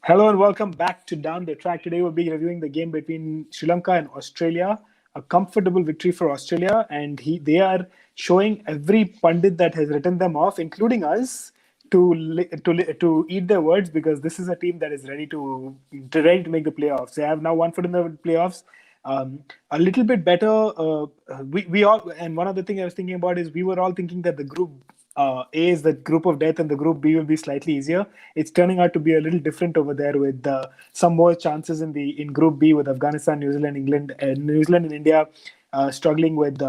Hello and welcome back to Down the Track. Today we'll be reviewing the game between Sri Lanka and Australia. A comfortable victory for Australia, and they are showing every pundit that has written them off, including us, to eat their words because this is a team that is ready to make the playoffs. They have now one foot in the playoffs. A little bit better. We all, and one other thing I was thinking about is we were all thinking that the group A is the group of death and the group B will be slightly easier. It's turning out to be a little different over there with some more chances in Group B with Afghanistan, New Zealand, England, and New Zealand and India struggling with.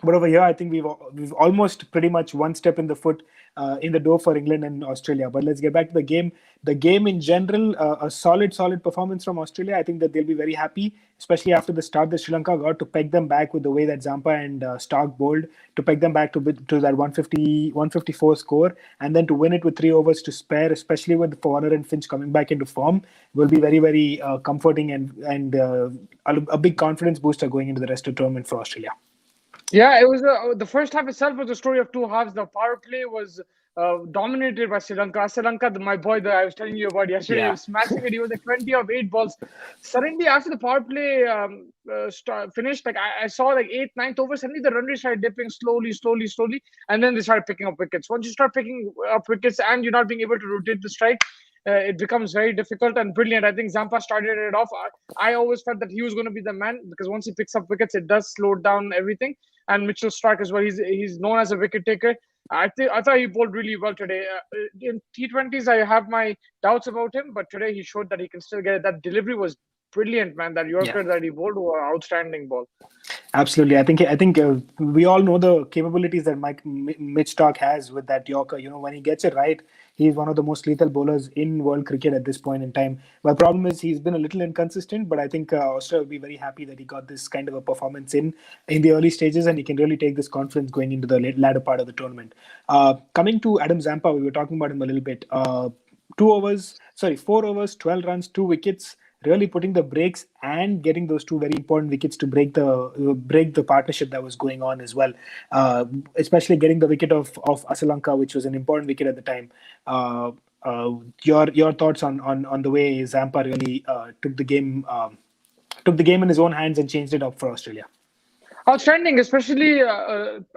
But over here, I think we've almost pretty much one step in the foot in the door for England and Australia. But let's get back to the game. The game in general, a solid performance from Australia. I think that they'll be very happy, especially after the start that Sri Lanka got, to peg them back with the way that Zampa and Stark bowled, to peg them back to that 154 score, and then to win it with 3 overs to spare, especially with Warner and Finch coming back into form, will be very comforting and a big confidence booster going into the rest of the tournament for Australia. Yeah, it was the first half itself was a story of two halves. The power play was dominated by Sri Lanka. Sri Lanka, my boy that I was telling you about yesterday, he was smashing it. He was like 20 of 8 balls. Suddenly, after the power play finished, like I saw like 8th, 9th over, suddenly the run rate started dipping slowly, and then they started picking up wickets. Once you start picking up wickets and you're not being able to rotate the strike, it becomes very difficult and brilliant. I think Zampa started it off. I always felt that he was going to be the man because once he picks up wickets, it does slow down everything. And Mitchell Stark as well. He's known as a wicket taker. I thought he bowled really well today. In T20s, I have my doubts about him, but today he showed that he can still get it. That delivery was brilliant, man. That Yorker that he bowled was an outstanding ball. Absolutely, I think we all know the capabilities that Mitch Stark has with that Yorker. You know, when he gets it right, he's one of the most lethal bowlers in world cricket at this point in time. My problem is he's been a little inconsistent, but I think Australia will be very happy that he got this kind of a performance in the early stages, and he can really take this confidence going into the latter part of the tournament. Coming to Adam Zampa, we were talking about him a little bit. 4 overs, 12 runs, 2 wickets, really putting the brakes and getting those two very important wickets to break the partnership that was going on as well. Especially getting the wicket of Asalanka, which was an important wicket at the time. Your thoughts on the way Zampa really took the game in his own hands and changed it up for Australia. Outstanding, especially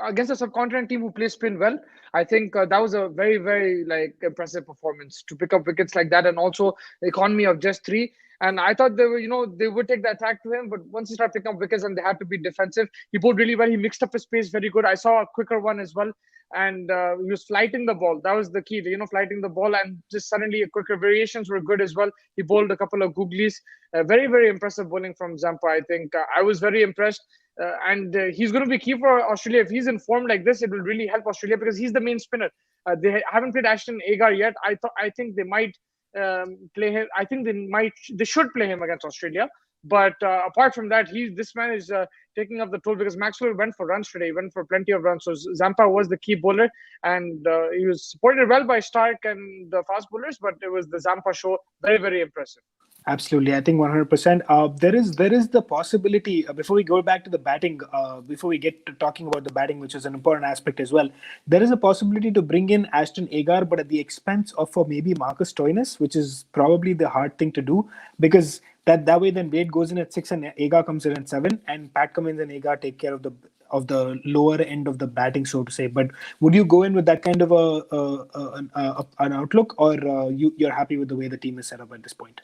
against a subcontinent team who plays spin well. I think that was a very impressive performance to pick up wickets like that, and also the economy of just 3. And I thought they would take the attack to him, but once he started picking up wickets and they had to be defensive, he bowled really well. He mixed up his pace very good. I saw a quicker one as well, and he was flighting the ball. That was the key, flighting the ball, and just suddenly quicker variations were good as well. He bowled a couple of googlies. Very impressive bowling from Zampa. I think I was very impressed. And he's going to be key for Australia. If he's in form like this, it will really help Australia because he's the main spinner. They haven't played Ashton Agar yet. I think they might play him. I think they should play him against Australia. But apart from that, this man is taking up the toll because Maxwell went for runs today. He went for plenty of runs. So Zampa was the key bowler, and he was supported well by Stark and the fast bowlers. But it was the Zampa show. Very impressive. Absolutely, I think 100%. There is the possibility, before we go back to the batting, before we get to talking about the batting, which is an important aspect as well. There is a possibility to bring in Ashton Agar, but at the expense of maybe Marcus Stoinis, which is probably the hard thing to do, because that way then Wade goes in at 6 and Agar comes in at 7, and Pat Cummins and Agar take care of the lower end of the batting, so to say. But would you go in with that kind of an outlook, or you're happy with the way the team is set up at this point?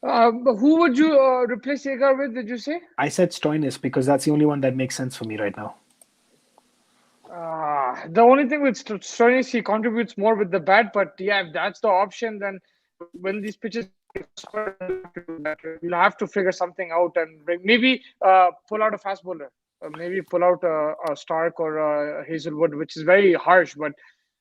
Who would you replace Agar with, did you say? I said Stoinis because that's the only one that makes sense for me right now. The only thing with Stoinis, he contributes more with the bat, but yeah, if that's the option, then when these pitches, you'll have to figure something out and maybe pull out a fast bowler. Maybe pull out a Stark or a Hazelwood, which is very harsh, but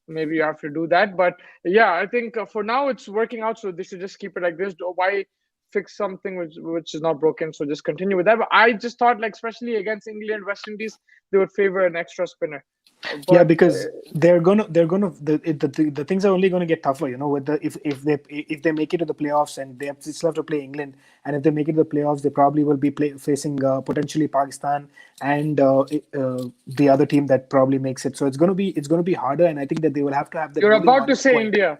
maybe you have to do that. But yeah, I think for now it's working out, so they should just keep it like this. Why fix something which is not broken? So just continue with that. But I just thought, like, especially against England, West Indies, they would favor an extra spinner. But, yeah, because the things are only going to get tougher, with if they make it to the playoffs, and they still have to play England, and if they make it to the playoffs, they probably will be facing potentially Pakistan and the other team that probably makes it. So it's going to be harder, and I think that they will have to have. You're about to say India.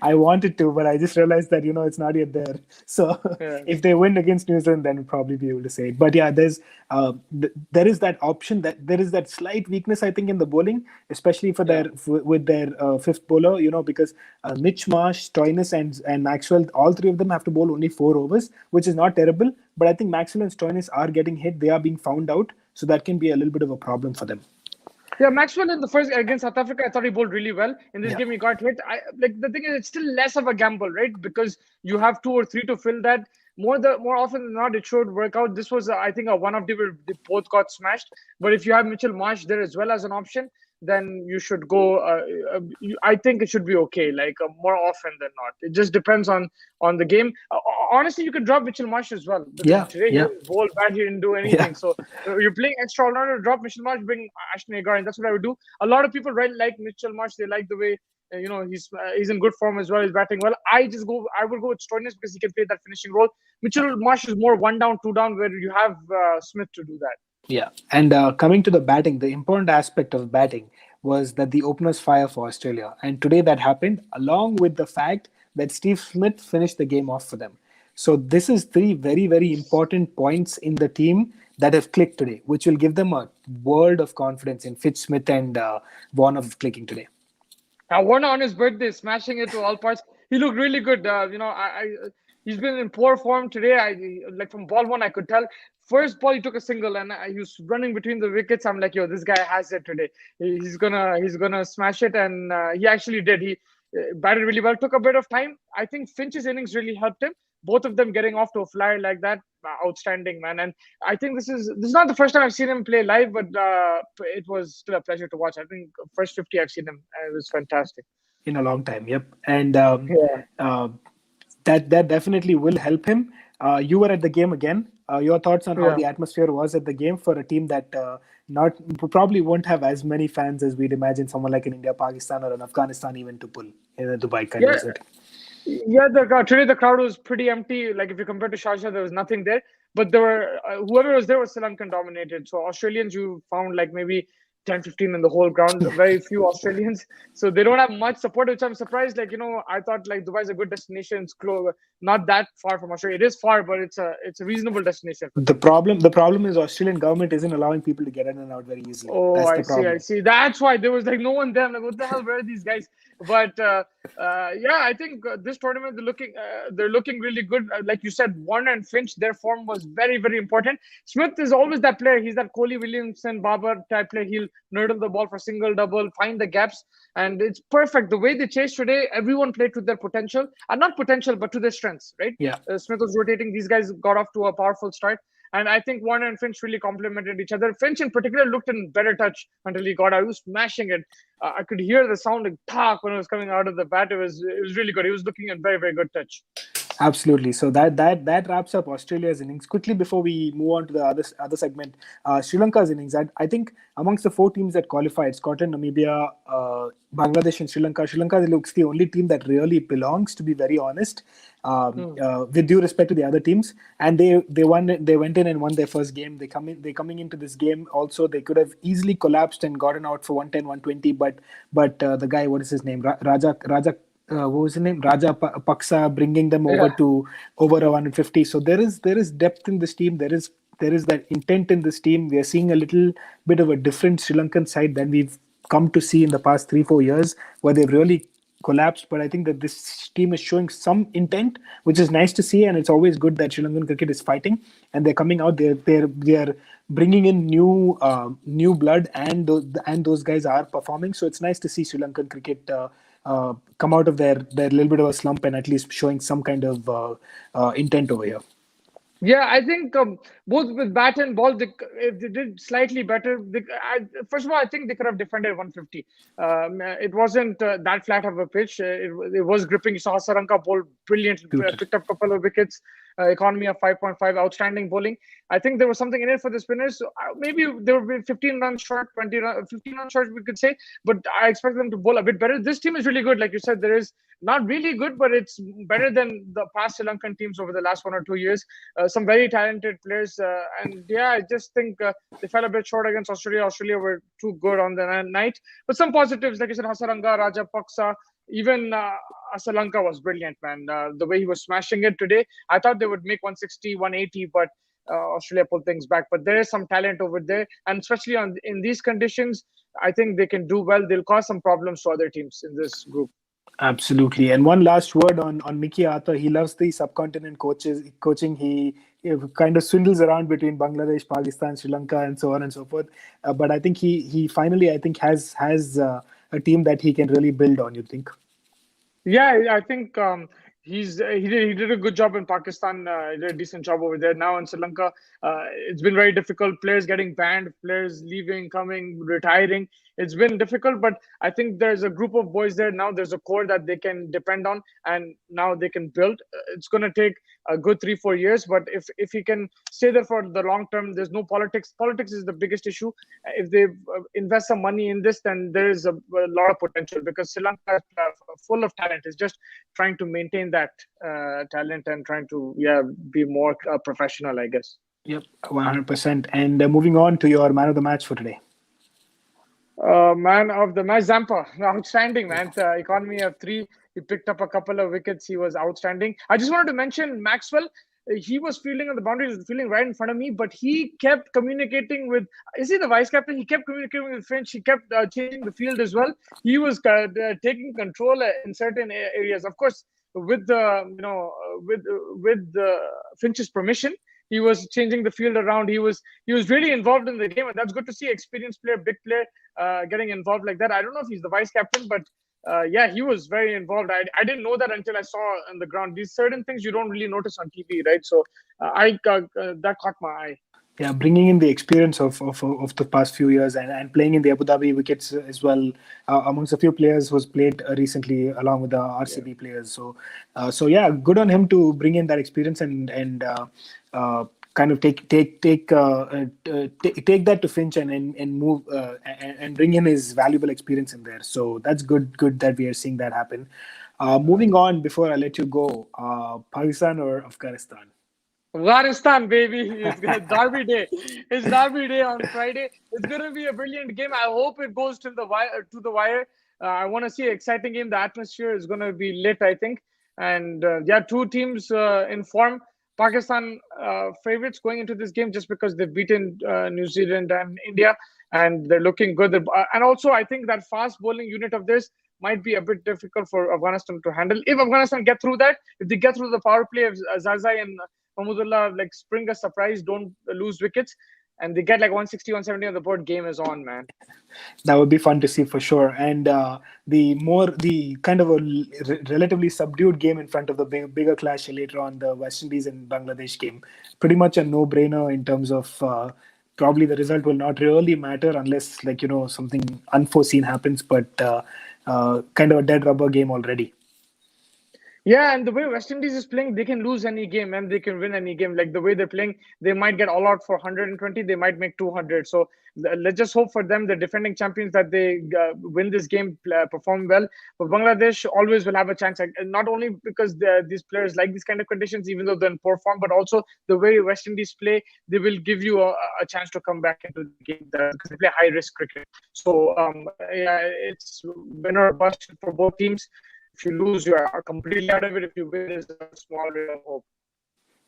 I wanted to, but I just realized that it's not yet there. So Yeah. if they win against New Zealand, then we'll probably be able to say it. But yeah, there is that option, that there is that slight weakness, I think, in the bowling, especially for Yeah. with their fifth bowler. Because Mitch Marsh, Stoinis, and Maxwell, all three of them have to bowl only 4 overs, which is not terrible. But I think Maxwell and Stoinis are getting hit; they are being found out, so that can be a little bit of a problem for them. Yeah, Maxwell in the first against South Africa, I thought he bowled really well. In this Yeah. game, he got hit. Like the thing is, it's still less of a gamble, right? Because you have two or three to fill that. More often than not, it should work out. This was, I think, a one of the where they both got smashed. But if you have Mitchell Marsh there as well as an option, then you should go. I think it should be okay. Like more often than not, it just depends on the game. Honestly, you could drop Mitchell Marsh as well because Yeah. today he Yeah. didn't bowl bad. He didn't do Yeah. anything. So you're playing extra all-rounder, drop Mitchell Marsh, bring Ashton Agar, and that's what I would do. A lot of people like Mitchell Marsh. They like the way he's in good form as well. He's batting well. I would go with Stoinis because he can play that finishing role. Mitchell Marsh is more one down, two down, where you have Smith to do that. Yeah, and coming to the batting, the important aspect of batting was that the openers fire for Australia, and today that happened, along with the fact that Steve Smith finished the game off for them. So this is three very, very important points in the team that have clicked today, which will give them a world of confidence in Fitz Smith and Warner clicking today. Now, Warner on his birthday, smashing it to all parts. He looked really good. He's been in poor form today. Like from ball one, I could tell. First ball, he took a single, and he was running between the wickets. I'm like, yo, this guy has it today. He's gonna smash it, and he actually did. He batted really well. Took a bit of time. I think Finch's innings really helped him. Both of them getting off to a flyer like that, outstanding, man. And I think this is not the first time I've seen him play live, but it was still a pleasure to watch. I think first 50 I've seen him, it was fantastic. In a long time. Yep, and Yeah. that definitely will help him. You were at the game again. Your thoughts on how Yeah. the atmosphere was at the game for a team that not probably won't have as many fans as we'd imagine someone like an India, Pakistan, or an Afghanistan even to pull in the Dubai kind of Yeah. visit. Yeah, today the crowd was pretty empty. Like if you compare to Sharjah, there was nothing there. But there were whoever was there was Sri Lankan dominated. So Australians, you found like maybe 10, 15 in the whole ground. Very few Australians, so they don't have much support, which I'm surprised. Like I thought like Dubai is a good destination. It's close, not that far from Australia. It is far, but it's a reasonable destination for The them. problem is Australian government isn't allowing people to get in and out very easily. Oh, That's I the see, I problem. see. That's why there was like no one there. I'm like, what the hell? Where are these guys? But yeah, I think this tournament they're looking really good. Like you said, Warner and Finch, their form was very, very important. Smith is always that player. He's that Kohli, Williamson, Babar type player. He'll nurdle the ball for single, double, find the gaps, and it's perfect. The way they chased today, everyone played to their potential, and not potential, but to their strengths. Right? Yeah. Smith was rotating. These guys got off to a powerful start. And I think Warner and Finch really complemented each other. Finch, in particular, looked in better touch until he got out. He was smashing it. I could hear the sound of talk when it was coming out of the bat. It was really good. He was looking in very, very good touch. Absolutely. So that wraps up Australia's innings. Quickly before we move on to the other segment, Sri Lanka's innings. I think amongst the four teams that qualified, Scotland, Namibia, Bangladesh, and Sri Lanka, Sri Lanka looks the only team that really belongs. To be very honest, with due respect to the other teams, and they won. They went in and won their first game. They coming into this game also. They could have easily collapsed and gotten out for 110, 120. But the guy, what is his name, Raja. What was his name? Raja Paksa, bringing them over Yeah. to over a 150. So there is depth in this team. There is that intent in this team. We are seeing a little bit of a different Sri Lankan side than we've come to see in the past 3-4 years, where they've really collapsed. But I think that this team is showing some intent, which is nice to see, and it's always good that Sri Lankan cricket is fighting and they're coming out. They're bringing in new blood, and those guys are performing. So it's nice to see Sri Lankan cricket come out of their little bit of a slump and at least showing some kind of intent over here. Yeah, I think both with bat and ball, they did slightly better. First of all, I think they could have defended 150. It wasn't that flat of a pitch. It was gripping. You saw Saranka bowl brilliant, picked up a couple of wickets. Economy of 5.5, outstanding bowling. I think there was something in it for the spinners. So maybe they would be 15 runs short, 15 runs short, we could say. But I expect them to bowl a bit better. This team is really good. Like you said, there is not really good, but it's better than the past Sri Lankan teams over the last 1 or 2 years. Some very talented players. And yeah, I just think they fell a bit short against Australia. Australia were too good on the night. But some positives, like you said, Hasaranga, Raja Paksa, even Sri Lanka was brilliant, man. The way he was smashing it today, I thought they would make 160, 180, but Australia pulled things back. But there is some talent over there, and especially in these conditions, I think they can do well. They'll cause some problems to other teams in this group. Absolutely. And one last word on Mickey Arthur. He loves the subcontinent coaching. He kind of swindles around between Bangladesh, Pakistan, Sri Lanka, and so on and so forth. But I think he finally, I think, has a team that he can really build on. You think? Yeah, I think he did a good job in Pakistan. He did a decent job over there. Now in Sri Lanka, it's been very difficult. Players getting banned, players leaving, coming, retiring. It's been difficult, but I think there's a group of boys there now. There's a core that they can depend on, and now they can build. It's going to take a good 3-4 years, but if he can stay there for the long term, there's no politics. Politics is the biggest issue. If they invest some money in this, then there is a lot of potential, because Sri Lanka is full of talent. It's just trying to maintain that talent and trying to be more professional, I guess. Yep, 100%. And moving on to your man of the match for today. Man of the match, Zampa. Outstanding, man. Economy of 3. He picked up a couple of wickets. He was outstanding. I just wanted to mention Maxwell. He was fielding on the boundaries, fielding right in front of me, but he kept communicating with. Is he the vice captain? He kept communicating with Finch. He kept changing the field as well. He was taking control in certain areas. Of course, with the with Finch's permission, he was changing the field around. He was really involved in the game, and that's good to see. Experienced player, big player, getting involved like that. I don't know if he's the vice captain, but he was very involved. I didn't know that until I saw on the ground. These certain things you don't really notice on TV, right? So that caught my eye. Yeah, bringing in the experience of the past few years and playing in the Abu Dhabi wickets as well, amongst a few players who's played recently along with the RCB players. So yeah, good on him to bring in that experience and kind of take that to Finch and move and bring in his valuable experience in there. So that's good that we are seeing that happen. Moving on, before I let you go, Pakistan or Afghanistan? Afghanistan, baby. It's Derby day. It's Derby day on Friday. It's going to be a brilliant game. I hope it goes to the wire. I want to see an exciting game. The atmosphere is going to be lit, I think. And two teams in form. Pakistan favorites going into this game just because they've beaten New Zealand and India, and they're looking good. And also, I think that fast bowling unit of theirs might be a bit difficult for Afghanistan to handle. If Afghanistan get through that, if they get through the power play of Zazai and Mahmudullah, like spring a surprise, don't lose wickets, and they get like 160, 170 on the board, game is on, man. That would be fun to see for sure. And the kind of a relatively subdued game in front of the bigger clash later on, the West Indies and Bangladesh game, pretty much a no-brainer in terms of probably the result will not really matter unless something unforeseen happens, but kind of a dead rubber game already. Yeah, and the way West Indies is playing, they can lose any game and they can win any game. Like the way they're playing, they might get all out for 120, they might make 200. So let's just hope for them, the defending champions, that they win this game, perform well. But Bangladesh always will have a chance, not only because these players like these kind of conditions, even though they're in poor form, but also the way West Indies play, they will give you a chance to come back into the game. They play high-risk cricket. So it's winner or bust for both teams. If you lose, you are completely out of it. If you win, there's a small ray of hope.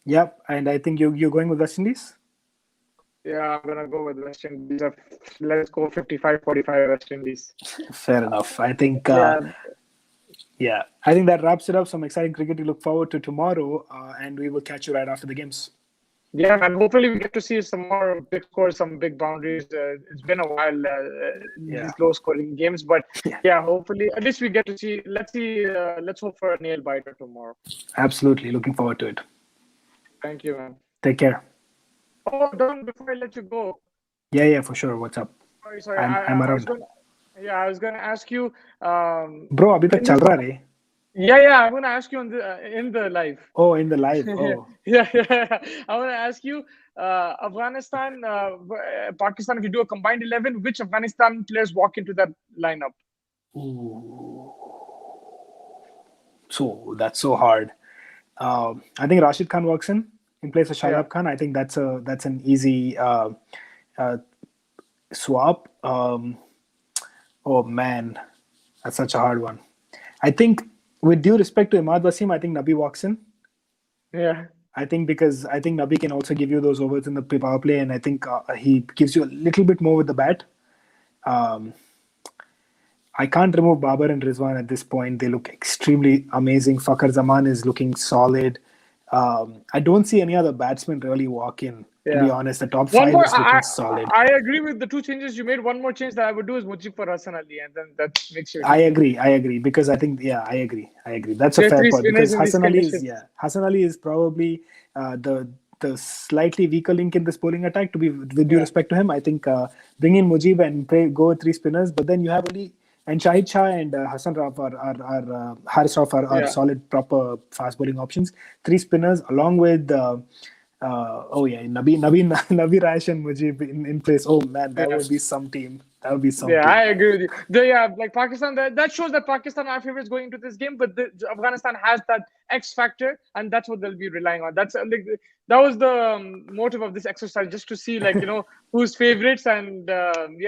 Yep, and I think you're going with West Indies? Yeah, I'm going to go with West Indies. Let's go 55-45 West Indies. Fair enough. I think, I think that wraps it up. Some exciting cricket to look forward to tomorrow, and we will catch you right after the games. Yeah, and hopefully we get to see some more big scores, some big boundaries. It's been a while, these low-scoring games, but hopefully at least we get to see. Let's hope for a nail-biter tomorrow. Absolutely, looking forward to it. Thank you, man. Take care. Oh, Don, before I let you go. Yeah, for sure. What's up? Sorry. I'm around. I was going to ask you. Bro, abhi tak chal raha hai. Yeah. I'm going to ask you in the live. Oh, in the live. Oh. Yeah. I want to ask you, Afghanistan, Pakistan, if you do a combined 11, which Afghanistan players walk into that lineup? Ooh. So that's so hard. I think Rashid Khan walks in place of Shahab Khan. I think that's an easy swap. Oh man, that's such a hard one. I think, with due respect to Imad Wasim, I think Nabi walks in. Yeah. I think because I think Nabi can also give you those overs in the power play, and I think he gives you a little bit more with the bat. Um, I can't remove Babar and Rizwan at this point. They look extremely amazing. Fakhar Zaman is looking solid. I don't see any other batsman really walk in. To be Yeah. honest, the top One five more, is looking solid. I agree with the two changes you made. One more change that I would do is Mujib for Hassan Ali, and then that makes you. I agree because I think I agree. That's a There are fair three point spinners because in these conditions. Hassan Ali is probably the slightly weaker link in this bowling attack. To be with due Yeah. respect to him, I think bring in Mujib and go with three spinners, but then you have only and Shahid Shah and Hassan Rauf are Haris Rauf are Yeah. solid proper fast bowling options. Three spinners along with. Nabi Rash and Mujib in place. Oh man, that Yeah. would be some team. That would be some Yeah, team. I agree with you. Like Pakistan, that shows that Pakistan are favorites going into this game, but Afghanistan has that X factor, and that's what they'll be relying on. That's like that was the motive of this exercise, just to see who's favorites. And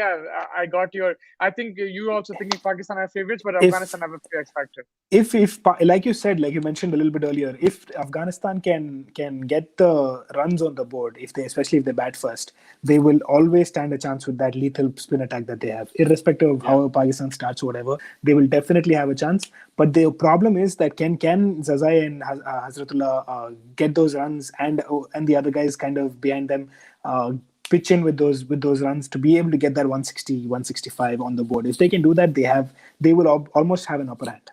yeah, I got your. I think you also thinking Pakistan are favorites, but If Afghanistan have a few X factor. if like you said, like you mentioned a little bit earlier, if Afghanistan can get the runs on the board, especially if they bat first, they will always stand a chance with that lethal spin attack that they have, irrespective of how Pakistan starts or whatever. They will definitely have a chance. But the problem is that can Zazai and Hazratullah get those runs, and the other guys kind of behind them pitch in with those runs to be able to get that 160 165 on the board. If they can do that, they will almost have an upper hand.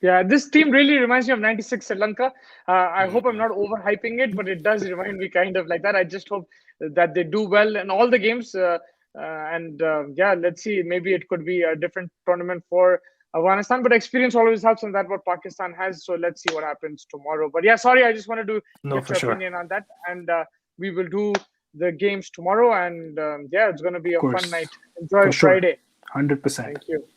Yeah, this team really reminds me of '96 Sri Lanka. I hope I'm not overhyping it, but it does remind me kind of like that. I just hope that they do well in all the games. Yeah, let's see. Maybe it could be a different tournament for Afghanistan, but experience always helps, and that's what Pakistan has. So let's see what happens tomorrow. But yeah, sorry, I just wanted to No, get for your sure. opinion on that. And we will do the games tomorrow. And yeah, it's going to be Of a fun course. night. Enjoy For sure. Friday. 100%. Thank you.